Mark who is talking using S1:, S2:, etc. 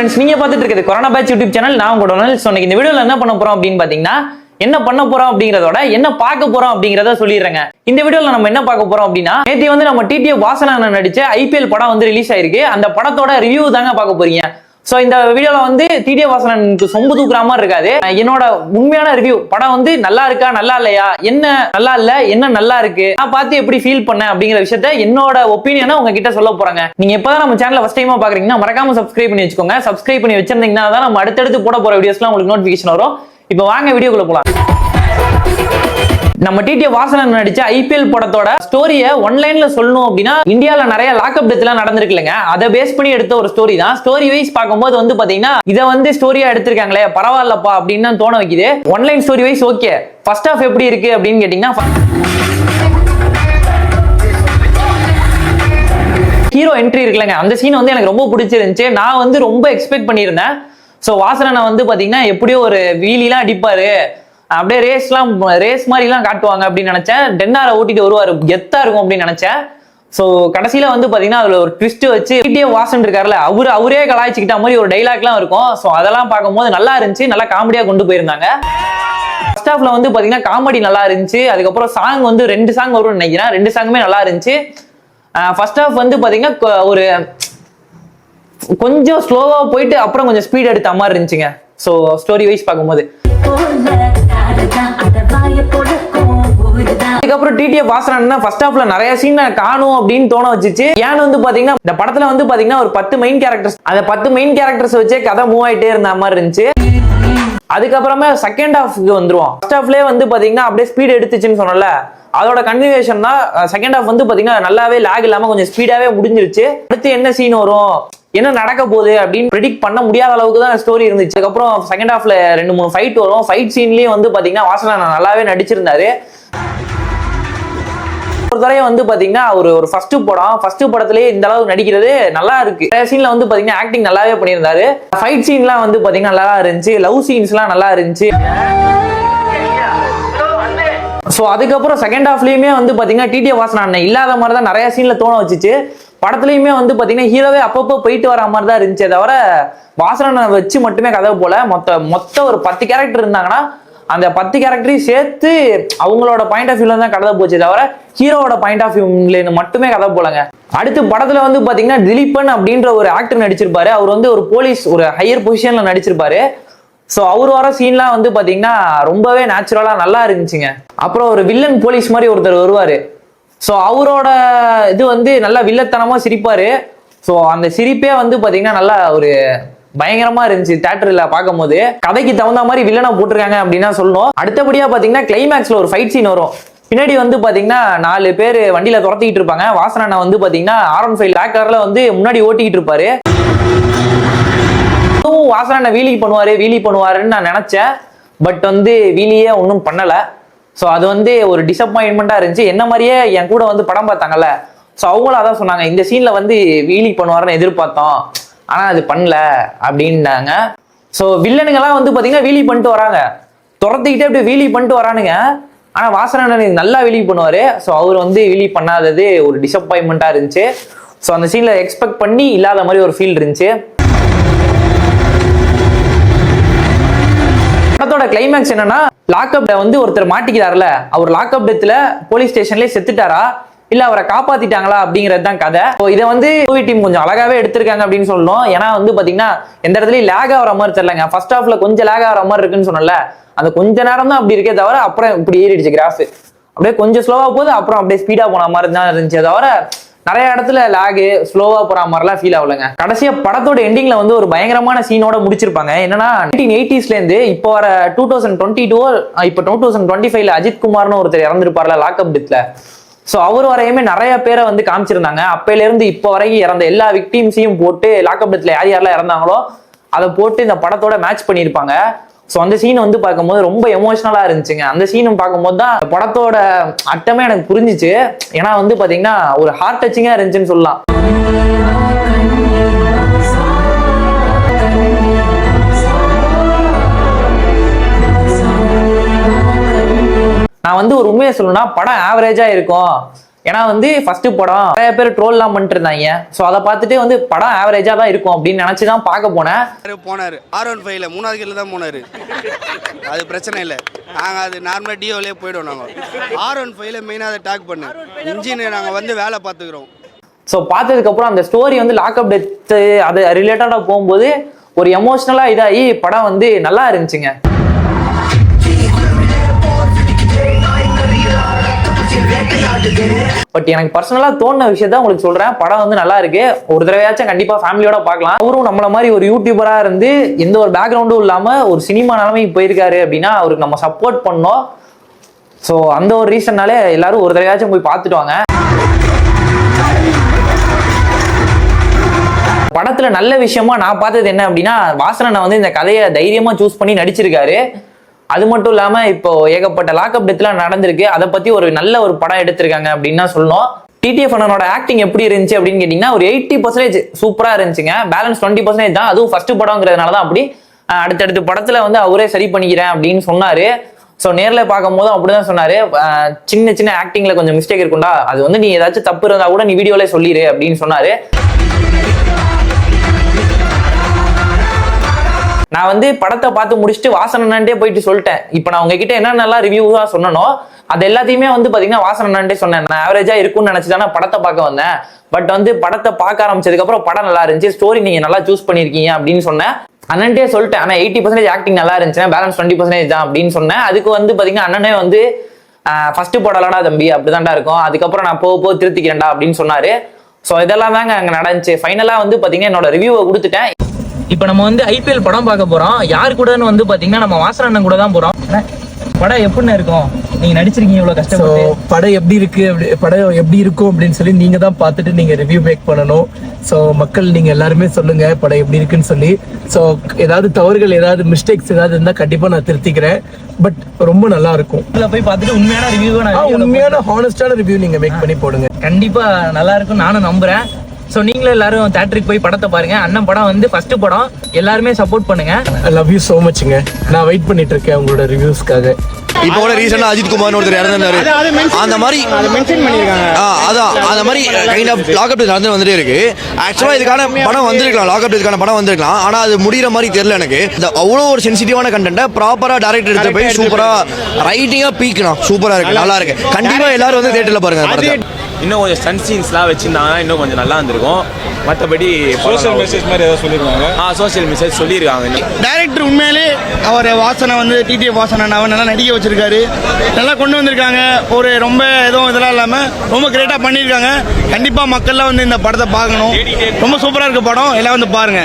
S1: Friends, நீங்க பார்த்துட்டு இருக்கிறது கொரோனா பேட்ச் யூடியூப் சேனல். நான் உங்களோட டொனால்ட். இன்னைக்கு இந்த வீடியோல என்ன பண்ண போறோம் அப்படின்னு பாத்தீங்கன்னா, என்ன பண்ண போறோம் அப்படிங்கறதோட என்ன பார்க்க போறோம் அப்படிங்கறத சொல்லிடுறேங்க. இந்த வீடியோல நம்ம என்ன பார்க்க போறோம் அப்படின்னா, நேத்து வந்து நம்ம டிடிஎஃப் வாசன் அண்ணன் நடிச்ச ஐபிஎல் படம் வந்து ரிலீஸ் ஆயிருக்கு. அந்த படத்தோட ரிவ்யூ தாங்க பார்க்க போறீங்க. சோ இந்த வீடியோல வந்து டிடிஎஃப் வாசனுக்கு சொம்பு தூக்குற மாதிரி இருக்காது. என்னோட உண்மையான ரிவ்யூ, படம் வந்து நல்லா இருக்கா நல்லா இல்லையா, என்ன நல்லா இல்ல என்ன நல்லா இருக்கு, நான் பார்த்து எப்படி ஃபீல் பண்ணேன் அப்படிங்கிற விஷயத்த என்னோட ஒப்பீனியனை உங்ககிட்ட சொல்ல போறாங்க. நீங்க எப்பதான் நம்ம சேனலை ஃபர்ஸ்ட் டைமா பாக்குறீங்கன்னா மறக்காம சப்ஸ்கிரைப் பண்ணி வச்சுக்கோங்க. சப்ஸ்கிரைப் பண்ணி வச்சிருந்தீங்கன்னா தான் நம்ம அடுத்தடுத்து போட போற வீடியோஸ்லாம் உங்களுக்கு நோட்டிபிகேஷன் வரும். இப்போ வாங்க வீடியோக்குள்ள போலாம். நம்ம டிடிஎஃப் வாசன் நடிச்ச ஐபிஎல் படத்தோட ஸ்டோரியை ஒன்லைன்ல சொல்லணும் அப்படின்னா, இந்தியால நிறைய லாக்அப் டெத் எல்லாம் நடந்திருக்குல்லைங்க, அதை பேஸ் பண்ணி எடுத்த ஒரு ஸ்டோரி தான். ஸ்டோரி வைஸ் பார்க்கும்போது வந்து பாத்தீங்கன்னா, இதை வந்து ஸ்டோரியா எடுத்திருக்காங்களே பரவாயில்லப்பா அப்படின்னு தோண வைக்குது. Online story wise okay. First half எப்படி இருக்கு அப்படின்னு கேட்டீங்கன்னா, ஹீரோ என்ட்ரி இருக்குல்லங்க, அந்த சீன் வந்து எனக்கு ரொம்ப பிடிச்சிருந்துச்சு. நான் வந்து ரொம்ப எக்ஸ்பெக்ட் பண்ணியிருந்தேன். ஸோ வாசனை வந்து பாத்தீங்கன்னா எப்படியோ ஒரு வீலிலாம் அடிப்பாரு, அப்படியே ரேஸ் மாதிரிலாம் காட்டுவாங்க அப்படின்னு நினைச்சேன். டென்னாரை ஓட்டிட்டு வருவாரு, கெத்தா இருக்கும் அப்படின்னு நினைச்சேன். ஸோ கடைசியில வந்து பாத்தீங்கன்னா அதுல ஒரு ட்விஸ்ட் வச்சு டிடிஎஃப் வாசன் இருக்காருல்ல, அவரே கலாய்ச்சிக்கிட்ட மாதிரி ஒரு டைலாக்லாம் இருக்கும். ஸோ அதெல்லாம் பார்க்கும்போது நல்லா இருந்துச்சு, நல்லா காமெடியா கொண்டு போயிருந்தாங்க. ஃபர்ஸ்ட் ஹாஃப்ல வந்து பாத்தீங்கன்னா காமெடி நல்லா இருந்துச்சு. அதுக்கப்புறம் சாங் வந்து 2 சாங் வரும்னு நினைக்கிறேன். 2 சாங்குமே நல்லா இருந்துச்சு. ஃபர்ஸ்ட் ஹாஃப் வந்து பாத்தீங்கன்னா ஒரு கொஞ்சம் ஸ்லோவா போயிட்டு அப்புறம் கொஞ்சம் ஸ்பீட் எடுத்த மாதிரி இருந்துச்சுங்க. ஸோ ஸ்டோரி வைஸ் பார்க்கும்போது அதுக்கப்புறம் டிடிஎஃப் வாசன் ஃபர்ஸ்ட் ஹாஃப்ல நிறைய சீன் காணும் அப்படின்னு தோண வச்சுச்சு. ஏன்னு வந்து பாத்தீங்கன்னா இந்த படத்துல வந்து பாத்தீங்கன்னா ஒரு 10 மெயின் கேரக்டர்ஸ், அந்த 10 மெயின் கேரக்டர்ஸ் வச்சே கதை மூவ் ஆயிட்டே இருந்த மாதிரி இருந்துச்சு. அதுக்கப்புறமா செகண்ட் ஹாஃப்க்கு வந்துருவோம். ஃபர்ஸ்ட் ஹாஃப்லயே வந்து பாத்தீங்கன்னா அப்படியே ஸ்பீட் எடுத்துச்சுன்னு சொன்னல, அதோட கன்டினியூஷன் தான் செகண்ட் ஹாஃப். வந்து பாத்தீங்கன்னா நல்லாவே லாக் இல்லாம கொஞ்சம் ஸ்பீடாவே முடிஞ்சிருச்சு. அடுத்து என்ன சீன் வரும், என்ன நடக்க போகுது அப்படின்னு ப்ரெடிக்ட் பண்ண முடியாத அளவுக்கு தான் ஸ்டோரி இருந்துச்சு. அதுக்கப்புறம் செகண்ட் ஹாஃப்ல 2-3 ஃபைட் வரும். ஃபைட் சீன்லயும் வந்து பாத்தீங்கன்னா வாசனா நல்லாவே நடிச்சிருந்தாரு. ஒரு தடவை வந்து பாத்தீங்கன்னா ஒரு ஃபர்ஸ்ட் படத்திலேயே இந்த அளவுக்கு நடிக்கிறது நல்லா இருக்கு. சீன்ல வந்து பாத்தீங்கன்னா ஆக்டிங் நல்லாவே பண்ணியிருந்தாரு. ஃபைட் சீன்லாம் வந்து பாத்தீங்கன்னா நல்லா இருந்துச்சு. லவ் சீன்ஸ்லாம் நல்லா இருந்துச்சு. ஸோ அதுக்கப்புறம் செகண்ட் ஹாஃப்லயுமே வந்து பாத்தீங்கன்னா டிடிஎஃப் வாசன் அண்ணன் இல்லாத மாதிரி தான் நிறைய சீன்ல தோண வச்சுச்சு. படத்துலயுமே வந்து பாத்தீங்கன்னா ஹீரோவே அப்பப்போ போயிட்டு வர மாதிரி தான் இருந்துச்சு. தவிர வாசனை வச்சு மட்டுமே கதை போல மொத்த ஒரு 10 கேரக்டர் இருந்தாங்கன்னா அந்த 10 கேரக்டரையும் சேர்த்து அவங்களோட பாயிண்ட் ஆஃப் வியூல தான் கதை போச்சு. தவிர ஹீரோவோட பாயிண்ட் ஆஃப் வியூல மட்டுமே கதை போலங்க. அடுத்து படத்துல வந்து பாத்தீங்கன்னா திலீபன் அப்படின்ற ஒரு ஆக்டர் நடிச்சிருப்பாரு. அவர் வந்து ஒரு போலீஸ், ஒரு ஹையர் பொசிஷன்ல நடிச்சிருப்பாரு. ஸோ அவர் வர சீன்லாம் வந்து பாத்தீங்கன்னா ரொம்பவே நேச்சுரலா நல்லா இருந்துச்சுங்க. அப்புறம் ஒரு வில்லன் போலீஸ் மாதிரி ஒருத்தர் வருவாரு. ஸோ அவரோட இது வந்து நல்லா வில்லத்தனமா சிரிப்பாரு. ஸோ அந்த சிரிப்பே வந்து பாத்தீங்கன்னா நல்லா ஒரு பயங்கரமா இருந்துச்சு. தியேட்டர்ல பார்க்கும் போது கதைக்கு தகுந்த மாதிரி வில்லனை போட்டிருக்காங்க அப்படின்னா சொல்லணும். அடுத்தபடியா பாத்தீங்கன்னா கிளைமேக்ஸ்ல ஒரு ஃபைட் சீன் வரும். பின்னாடி வந்து பாத்தீங்கன்னா 4 பேர் வண்டியில துரத்திக்கிட்டு இருப்பாங்க. வாசனா வந்து பாத்தீங்கன்னா R15 பிளாக் கலர்ல வந்து முன்னாடி ஓட்டிக்கிட்டு இருப்பாரு. வாசனா வீலி பண்ணுவாருன்னு நான் நினைச்சேன். பட் வந்து வீலியே ஒன்றும் பண்ணல. ஸோ அது வந்து ஒரு டிசப்பாயின்மெண்டா இருந்துச்சு. என்ன மாதிரியே என் கூட வந்து படம் பார்த்தாங்கல்ல, ஸோ அவங்களும் அதான் சொன்னாங்க, இந்த சீன்ல வந்து வீலி பண்ணுவாருன்னு எதிர்பார்த்தோம், ஆனா அது பண்ணல அப்படின்னாங்க. ஸோ வில்லனுங்கெல்லாம் வந்து பாத்தீங்கன்னா வீலி பண்ணிட்டு வராங்க, துரத்திக்கிட்டே அப்படி வீலி பண்ணிட்டு வரானுங்க. ஆனா வாசனா நல்லா வீலி பண்ணுவாரு. ஸோ அவர் வந்து வீலி பண்ணாதது ஒரு டிசப்பாயின்மெண்டா இருந்துச்சு. ஸோ அந்த சீன்ல எக்ஸ்பெக்ட் பண்ணி இல்லாத மாதிரி ஒரு ஃபீல் இருந்துச்சு. படத்தோட கிளைமேக்ஸ் என்னன்னா, லாக்அப்ல வந்து ஒருத்தர் மாட்டிக்கிறாருல, அவர் லாக்அப் டெத்ல போலீஸ் ஸ்டேஷன்லயே செத்துட்டாரா இல்ல அவரை காப்பாத்திட்டாங்களா அப்படிங்கிறது தான் கதை. இதை வந்து மூவி டீம் கொஞ்சம் அழகாவே எடுத்திருக்காங்க அப்படின்னு சொல்லணும். ஏன்னா வந்து பாத்தீங்கன்னா எந்த இடத்துலயும் லேக் ஆகிற மாதிரி தெரியலங்க. ஃபர்ஸ்ட் ஹாஃப்ல கொஞ்சம் லேக் ஆகிற மாதிரி இருக்குன்னு சொன்னல, அந்த கொஞ்ச நேரம் தான் அப்படி இருக்கே தவிர அப்புறம் இப்படி ஏறிடுச்சு கிராஃப். அப்படியே கொஞ்சம் ஸ்லோவா போகுது, அப்புறம் அப்படியே ஸ்பீடா போன மாதிரி தான் இருந்துச்சு. தவிர நிறைய இடத்துல லாகு ஸ்லோவா போற மாதிரிலாம் ஃபீல் ஆகலங்க. கடைசியா படத்தோட எண்டிங்ல வந்து ஒரு பயங்கரமான சீனோட முடிச்சிருப்பாங்க. என்னன்னா 1980ஸ்ல இருந்து இப்போ வர 2022 இப்போ 2025ல அஜித் குமார்னு ஒருத்தர் இறந்துருப்பார்ல லாக்அப் டெத்ல. ஸோ அவர் வரையுமே நிறைய பேரை வந்து காமிச்சிருந்தாங்க. அப்பையில இருந்து இப்போ வரைக்கும் இறந்த எல்லா விக்டிம்ஸையும் போட்டு லாக்அப் டெத்ல யாரெல்லாம் இறந்தாங்களோ அதை போட்டு இந்த படத்தோட மேட்ச் பண்ணியிருப்பாங்க. ஸோ அந்த சீன் வந்து பார்க்கும்போது ரொம்ப எமோஷனலா இருந்துச்சுங்க. அந்த சீனும் பார்க்கும்போது தான் படத்தோட அர்த்தமே எனக்கு புரிஞ்சிச்சு. ஏன்னா வந்து பாத்தீங்கன்னா ஒரு ஹார்ட் டச்சிங்கா இருந்துச்சுன்னு சொல்லலாம். நான் வந்து ஒரு உண்மையை சொல்லணும்னா, படம் ஆவரேஜா இருக்கும், ஏன்னா வந்து ஃபர்ஸ்ட் படம் நிறைய பேர் ட்ரோல்லாம் பண்ணிட்டு இருந்தாங்க. ஸோ அதை பார்த்துட்டு வந்து படம் ஆவரேஜா தான் இருக்கும் அப்படின்னு நினைச்சு தான் பார்க்க போனேன்.
S2: போனாரு R15 3வது கீழ தான் போனாரு. அது பிரச்சனை இல்லை, நாங்கள் அது நார்மலாக டிஓலே போயிடுவோம். நாங்கள் R15 மெயினாக அதை டேக் பண்ணு இன்ஜின் நாங்கள் வந்து வேலை பார்த்துக்கிறோம்.
S1: ஸோ பார்த்ததுக்கப்புறம் அந்த ஸ்டோரி வந்து லாக்அப் டெத்து அது ரிலேட்டடாக போகும்போது ஒரு எமோஷ்னலாக இதாகி படம் வந்து நல்லா இருந்துச்சுங்க. பட் எனக்கு பர்சனலாக தோணுன விஷயத்த உங்களுக்கு சொல்கிறேன். படம் வந்து நல்லா இருக்கு, ஒரு தடவையாச்சும் கண்டிப்பாக ஃபேமிலியோட பார்க்கலாம். அவரும் நம்மள மாதிரி ஒரு யூடியூபராக இருந்து எந்த ஒரு பேக்ரவுண்டும் இல்லாமல் ஒரு சினிமா நிலைமைக்கு போயிருக்காரு அப்படின்னா அவருக்கு நம்ம சப்போர்ட் பண்ணோம். ஸோ அந்த ஒரு ரீசன்னாலே எல்லாரும் ஒரு தடவையாச்சும் போய் பார்த்துட்டு வாங்க. படத்துல நல்ல விஷயமா நான் பார்த்தது என்ன அப்படின்னா, வாசனனை வந்து இந்த கதையை தைரியமா சூஸ் பண்ணி நடிச்சிருக்காரு. அது மட்டும் இல்லாம இப்போ ஏகப்பட்ட லாக்அப் டெத்லாம் நடந்திருக்கு, அதை பத்தி ஒரு நல்ல ஒரு படம் எடுத்திருக்காங்க அப்படின்னு சொல்லணும். டிடிஎஃப் அண்ணனோட ஆக்டிங் எப்படி இருந்துச்சு அப்படின்னு கேட்டீங்கன்னா ஒரு 80% சூப்பரா இருந்துச்சுங்க. பேலன்ஸ் 20% தான், அதுவும் ஃபர்ஸ்ட் படம்ங்கிறதுனால தான் அப்படி. அடுத்தடுத்த படத்துல வந்து அவரே சரி பண்ணிக்கிறேன் அப்படின்னு சொன்னாரு. ஸோ நேரில் பார்க்கும் போதும் அப்படிதான் சொன்னாரு. சின்ன சின்ன ஆக்டிங்ல கொஞ்சம் மிஸ்டேக் இருக்கும்டா, அது வந்து நீ ஏதாச்சும் தப்பு இருந்தா கூட நீ வீடியோல சொல்லிடு அப்படின்னு சொன்னாரு. நான் வந்து படத்தை பார்த்து முடிச்சுட்டு வாசனன்ட்டே போயிட்டு சொல்லிட்டேன். இப்போ நான் உங்ககிட்ட என்னென்னலாம் ரிவ்யூவா சொன்னனோ அது எல்லாத்தையுமே வந்து பாத்தீங்கன்னா வாசனன்ட்டே சொன்னேன். நான் ஆவரேஜா இருக்கும்னு நினைச்சுதானே படத்தை பார்க்க வந்தேன். பட் வந்து படத்தை பார்க்க ஆரம்பிச்சதுக்கு அப்புறம் படம் நல்லா இருந்துச்சு, ஸ்டோரி நீங்க நல்லா சூஸ் பண்ணிருக்கீங்க அப்படின்னு சொன்னேன். அண்ணன்ட்டே சொல்லிட்டேன். ஆனா 80% ஆக்டிங் நல்லா இருந்துச்சு, பேலன்ஸ் 20% தான் அப்படின்னு சொன்னேன். அதுக்கு வந்து பாத்தீங்கன்னா அண்ணனே வந்து ஃபர்ஸ்ட் படம்லடா தம்பி அப்படிதான்டா இருக்கும், அதுக்கப்புறம் நான் போக திருத்திக்கிறேன்டா அப்படின்னு சொன்னாரு. ஸோ இதெல்லாம் தாங்க அங்கே நடந்துச்சு. ஃபைனலா வந்து பாத்தீங்கன்னா என்னோட ரிவ்யூவை கொடுத்துட்டேன். இப்போ நம்ம வந்து ஐபிஎல் படம் பார்க்க போறோம். யாரு கூடன்னு வந்து பாத்தீங்கன்னா நம்ம வாசன் அண்ணன் கூட தான் போறோம். படம் எப்படின்னு இருக்கும், நீங்க நடிச்சிருக்கீங்க இவ்வளவு கஷ்டப்பட்டு,
S3: படம் எப்படி இருக்கு, படம் எப்படி இருக்கும் அப்படின்னு சொல்லி நீங்க தான் பார்த்துட்டு நீங்க ரிவ்யூ மேக் பண்ணணும். ஸோ மக்கள் நீங்க எல்லாருமே சொல்லுங்க படம் எப்படி இருக்குன்னு சொல்லி. ஸோ ஏதாவது தவறுகள் ஏதாவது மிஸ்டேக்ஸ் ஏதாவது இருந்தா கண்டிப்பா நான் திருத்திக்கிறேன். பட் ரொம்ப நல்லா இருக்கும்.
S1: இதுல போய் பார்த்துட்டு உண்மையான ரிவ்யூ,
S3: உண்மையான ஹானஸ்டான ரிவ்யூ நீங்க மேக் பண்ணி போடுங்க.
S1: கண்டிப்பா நல்லா இருக்கும் நானும் நம்புறேன். ஸோ நீங்களும் எல்லாரும் தியேட்டருக்கு போய் படத்தை பாருங்க. அண்ணன் படம் வந்து ஃபர்ஸ்ட் படம், எல்லாருமே சப்போர்ட் பண்ணுங்க.
S3: ஐ லவ் யூ சோ மச்ங்க. நான் வெயிட் பண்ணிட்டு இருக்கேன் உங்களோட ரிவ்யூஸ்க்காக.
S4: இப்போ கூட ரீசெண்டா அஜித் குமார்னு ஒருத்தர் இறந்தாரு, அந்த மாதிரி அதான் அந்த மாதிரி கைண்ட் ஆஃப் லாக்அப் டெத் நடந்து வந்துட்டே இருக்கு. ஆக்சுவலா இதுக்கான படம் வந்திருக்கலாம், லாக்அப் டெத்துக்கான படம் வந்திருக்கலாம். ஆனா அது முடிகிற மாதிரி தெரியல எனக்கு. அவ்வளோ ஒரு சென்சிட்டிவான கண்டென்ட்டை ப்ராப்பரா டைரக்டர் எடுத்து போய் சூப்பரா ரைட்டிங்கா பீக்கணும், சூப்பரா இருக்கு, நல்லா இருக்கு. கண்டிப்பா எல்லாரும் வந்து தியேட்டர்ல பாருங்க படத்தை.
S5: இன்னும் கொஞ்சம் ஸ்டன் சீன்ஸ்லாம் வச்சிருந்தாங்கன்னா இன்னும் கொஞ்சம் நல்லா இருந்திருக்கும். மற்றபடி சோஷியல் மெசேஜ் மாதிரி ஏதாவது சொல்லியிருக்காங்க. சோஷியல் மெசேஜ் சொல்லியிருக்காங்க.
S2: டைரக்டர் உண்மையிலே அவர் வாசனை வந்து டிடிஎஃப் வாசனை அவர் நல்லா நடிக்க வச்சிருக்காரு, நல்லா கொண்டு வந்திருக்காங்க. ஒரு ரொம்ப எதுவும் இதெல்லாம் இல்லாமல் ரொம்ப கிரேட்டாக பண்ணியிருக்காங்க. கண்டிப்பாக மக்கள்லாம் வந்து இந்த படத்தை பார்க்கணும், ரொம்ப சூப்பராக இருக்க படம், எல்லாம் வந்து பாருங்க.